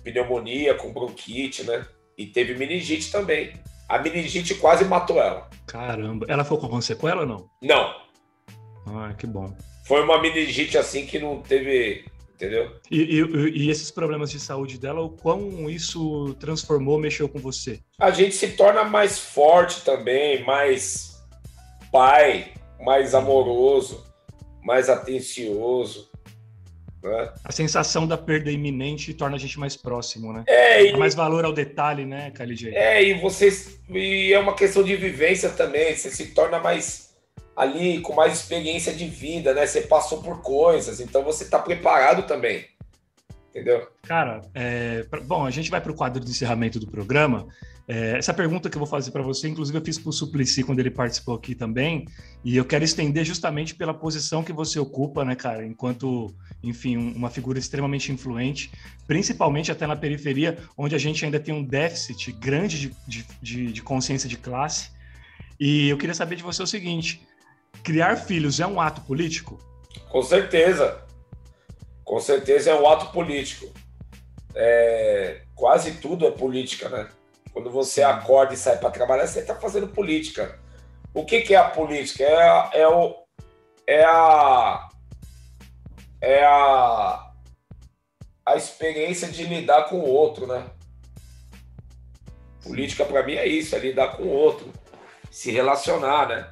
pneumonia, com bronquite, né? E teve meningite também. A meningite quase matou ela. Caramba. Ela ficou com sequela ou não? Não. Ah, que bom. Foi uma meningite assim que não teve... Entendeu? E esses problemas de saúde dela, o quão isso transformou, mexeu com você? A gente se torna mais forte também, mais pai, mais amoroso, mais atencioso, né? A sensação da perda iminente torna a gente mais próximo, né? Dá mais valor ao detalhe, né, KLJ? E é uma questão de vivência também, você se torna mais... ali com mais experiência de vida, né? Você passou por coisas, então você tá preparado também, entendeu? Cara, bom, a gente vai para o quadro de encerramento do programa. Essa pergunta que eu vou fazer para você, inclusive eu fiz para o Suplicy quando ele participou aqui também, e eu quero estender justamente pela posição que você ocupa, né, cara, enquanto, enfim, uma figura extremamente influente, principalmente até na periferia, onde a gente ainda tem um déficit grande de consciência de classe. E eu queria saber de você o seguinte: criar filhos é um ato político? Com certeza. Com certeza é um ato político. Quase tudo é política, né? Quando você acorda e sai para trabalhar, você está fazendo política. O que é a política? É a experiência de lidar com o outro, né? Política, para mim, é isso, é lidar com o outro, se relacionar, né?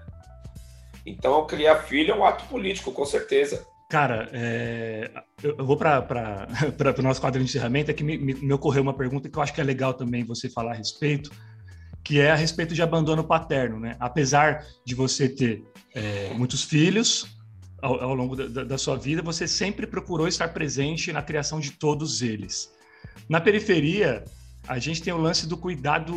Então, criar filho é um ato político, com certeza. Cara, eu vou para o nosso quadro de encerramento, é que me ocorreu uma pergunta que eu acho que é legal também você falar a respeito, que é a respeito de abandono paterno, né? Apesar de você ter muitos filhos ao longo da sua vida, você sempre procurou estar presente na criação de todos eles. Na periferia, a gente tem o lance do cuidado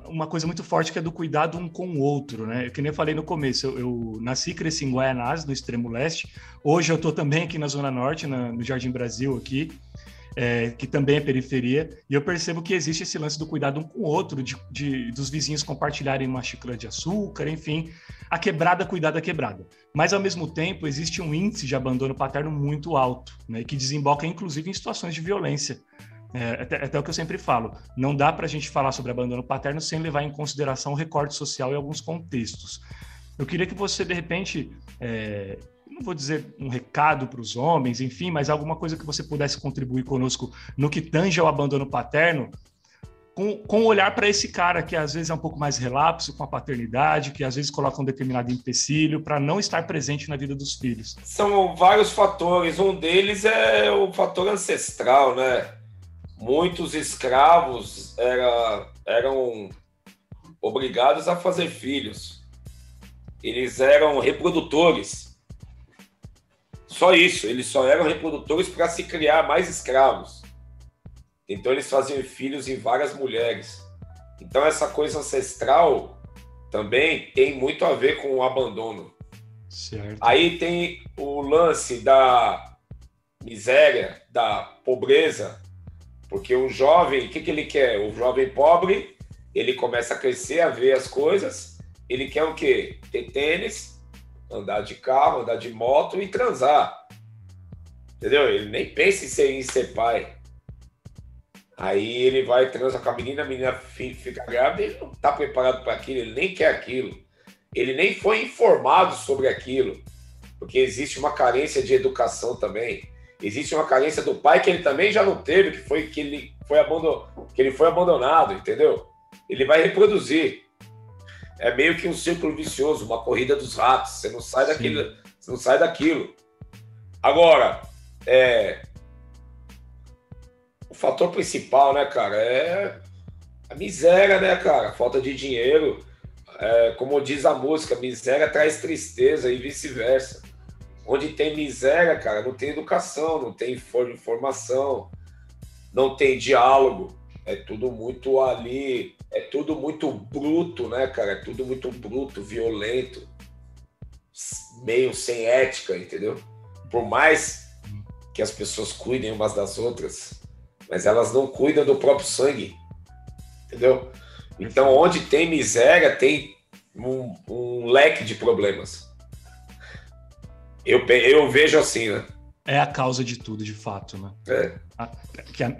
uma coisa muito forte, que é do cuidado um com o outro, né? Que nem eu falei no começo, eu nasci e cresci em Guaianazes, no extremo leste. Hoje eu estou também aqui na Zona Norte, no Jardim Brasil aqui, que também é periferia, e eu percebo que existe esse lance do cuidado um com o outro, dos vizinhos compartilharem uma xícara de açúcar, enfim, a quebrada cuidar da quebrada. Mas, ao mesmo tempo, existe um índice de abandono paterno muito alto, né? Que desemboca, inclusive, em situações de violência. Até o que eu sempre falo, não dá para a gente falar sobre abandono paterno sem levar em consideração o recorte social em alguns contextos. Eu queria que você, de repente, não vou dizer um recado para os homens, enfim, mas alguma coisa que você pudesse contribuir conosco no que tange ao abandono paterno, com olhar para esse cara que às vezes é um pouco mais relapso com a paternidade, que às vezes coloca um determinado empecilho para não estar presente na vida dos filhos. São vários fatores, um deles é o fator ancestral, né? Muitos escravos eram obrigados a fazer filhos. Eles eram reprodutores. Só isso, eles só eram reprodutores para se criar mais escravos. Então eles faziam filhos em várias mulheres. Então essa coisa ancestral também tem muito a ver com o abandono. Certo. Aí tem o lance da miséria, da pobreza. Porque o jovem, o que ele quer? O jovem pobre, ele começa a crescer, a ver as coisas, ele quer o quê? Ter tênis, andar de carro, andar de moto e transar. Entendeu? Ele nem pensa em ser pai. Aí ele vai transa com a menina fica grávida, ele não está preparado para aquilo, ele nem quer aquilo. Ele nem foi informado sobre aquilo, porque existe uma carência de educação também. Existe uma carência do pai que ele também já não teve, que ele foi abandonado, entendeu? Ele vai reproduzir. É meio que um círculo vicioso, uma corrida dos ratos. Você não sai daquilo. Você não sai daquilo. Agora, o fator principal, né, cara, é a miséria, né, cara? Falta de dinheiro. Como diz a música, miséria traz tristeza e vice-versa. Onde tem miséria, cara, não tem educação, não tem informação, não tem diálogo. É tudo muito ali, é tudo muito bruto, né, cara? É tudo muito bruto, violento, meio sem ética, entendeu? Por mais que as pessoas cuidem umas das outras, mas elas não cuidam do próprio sangue, entendeu? Então, onde tem miséria, tem um leque de problemas. Eu vejo assim, né? É a causa de tudo, de fato, né?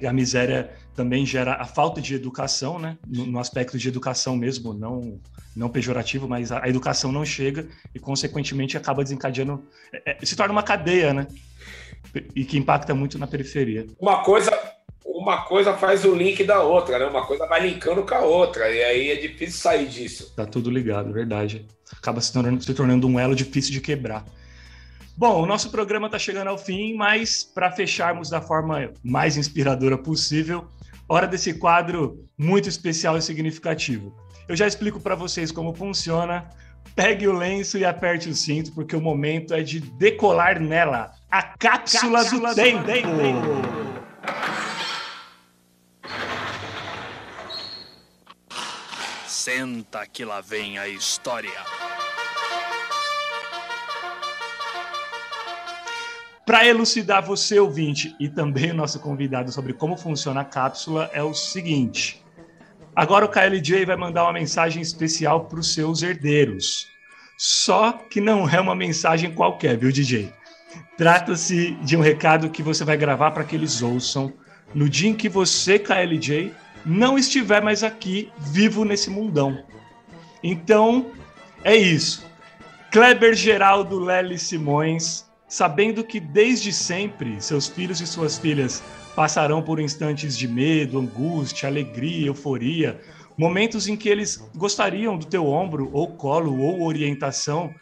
A miséria também gera a falta de educação, né? No aspecto de educação mesmo, não pejorativo, mas a educação não chega e, consequentemente, acaba desencadeando... se torna uma cadeia, né? E que impacta muito na periferia. Uma coisa faz o link da outra, né? Uma coisa vai linkando com a outra, e aí é difícil sair disso. Tá tudo ligado, verdade. Acaba se tornando um elo difícil de quebrar. Bom, o nosso programa está chegando ao fim, mas para fecharmos da forma mais inspiradora possível, hora desse quadro muito especial e significativo. Eu já explico para vocês como funciona. Pegue o lenço e aperte o cinto, porque o momento é de decolar nela a cápsula do tempo. Senta que lá vem a história. Para elucidar você, ouvinte, e também o nosso convidado sobre como funciona a cápsula, é o seguinte. Agora o KLJ vai mandar uma mensagem especial para os seus herdeiros. Só que não é uma mensagem qualquer, viu, DJ? Trata-se de um recado que você vai gravar para que eles ouçam no dia em que você, KLJ, não estiver mais aqui, vivo nesse mundão. Então, É isso. Kleber Geraldo Lely Simões, sabendo que desde sempre seus filhos e suas filhas passarão por instantes de medo, angústia, alegria, euforia, momentos em que eles gostariam do teu ombro, ou colo, ou orientação,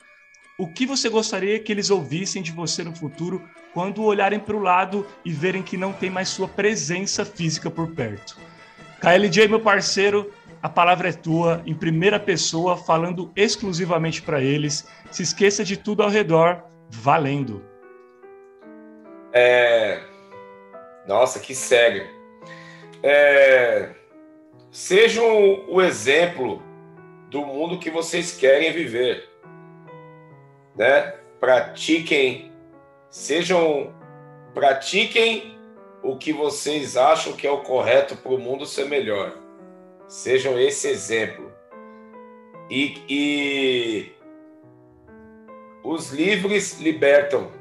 o que você gostaria que eles ouvissem de você no futuro quando olharem para o lado e verem que não tem mais sua presença física por perto? KLJ, meu parceiro, a palavra é tua, em primeira pessoa, falando exclusivamente para eles. Se esqueça de tudo ao redor, valendo. Nossa, que sério. Sejam o exemplo do mundo que vocês querem viver, né? Pratiquem o que vocês acham que é o correto para o mundo ser melhor. Sejam esse exemplo. E os livres libertam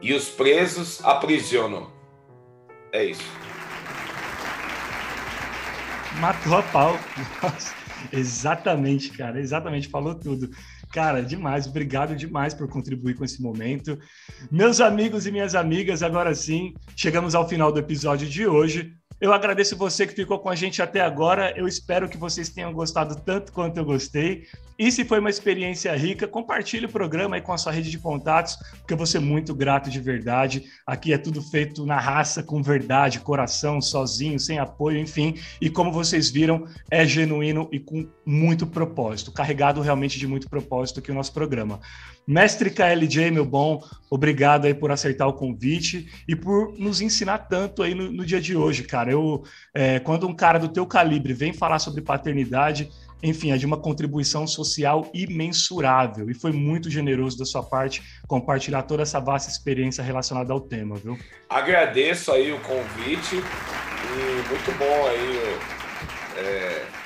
e os presos aprisionam. É isso. Matou a pau. Nossa, exatamente, cara. Exatamente, falou tudo. Cara, demais. Obrigado demais por contribuir com esse momento. Meus amigos e minhas amigas, agora sim, chegamos ao final do episódio de hoje. Eu agradeço você que ficou com a gente até agora. Eu espero que vocês tenham gostado tanto quanto eu gostei. E se foi uma experiência rica, compartilhe o programa aí com a sua rede de contatos, porque eu vou ser muito grato de verdade. Aqui é tudo feito na raça, com verdade, coração, sozinho, sem apoio, enfim. E como vocês viram, é genuíno e com muito propósito, carregado realmente de muito propósito aqui o nosso programa. Mestre KLJ, meu bom, obrigado aí por aceitar o convite e por nos ensinar tanto aí no dia de hoje, cara. Quando um cara do teu calibre vem falar sobre paternidade, enfim, é de uma contribuição social imensurável e foi muito generoso da sua parte compartilhar toda essa vasta experiência relacionada ao tema, viu? Agradeço aí o convite e muito bom aí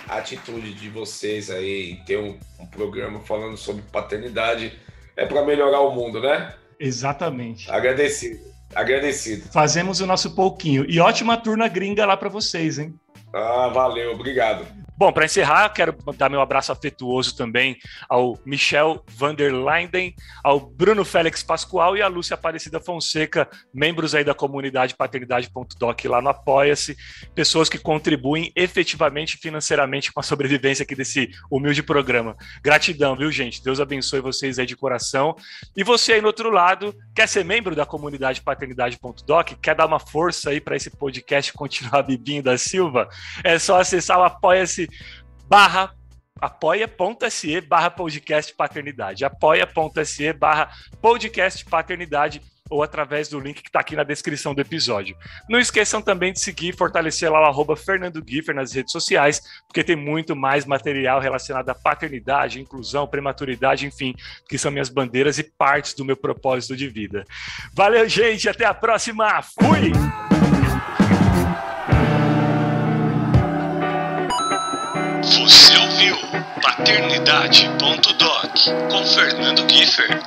a atitude de vocês aí em ter um programa falando sobre paternidade. É para melhorar o mundo, né? Exatamente. Agradecido. Fazemos o nosso pouquinho. E ótima turna gringa lá para vocês, hein? Valeu, obrigado. Bom, para encerrar, quero dar meu abraço afetuoso também ao Michel van der Linden, ao Bruno Félix Pascoal e à Lúcia Aparecida Fonseca, membros aí da comunidade paternidade.doc lá no Apoia-se, pessoas que contribuem efetivamente financeiramente com a sobrevivência aqui desse humilde programa. Gratidão, viu, gente? Deus abençoe vocês aí de coração. E você aí no outro lado, quer ser membro da comunidade paternidade.doc? Quer dar uma força aí para esse podcast continuar Bibinho da Silva? É só acessar o Apoia-se apoia.se/podcast paternidade, apoia.se/podcast paternidade ou através do link que está aqui na descrição do episódio. Não esqueçam também de seguir e fortalecer lá o @FernandoGiffer nas redes sociais, porque tem muito mais material relacionado à paternidade, inclusão, prematuridade, enfim, que são minhas bandeiras e partes do meu propósito de vida. Valeu, gente, até a próxima, fui! Você ouviu Paternidade.doc com Fernando Giffer.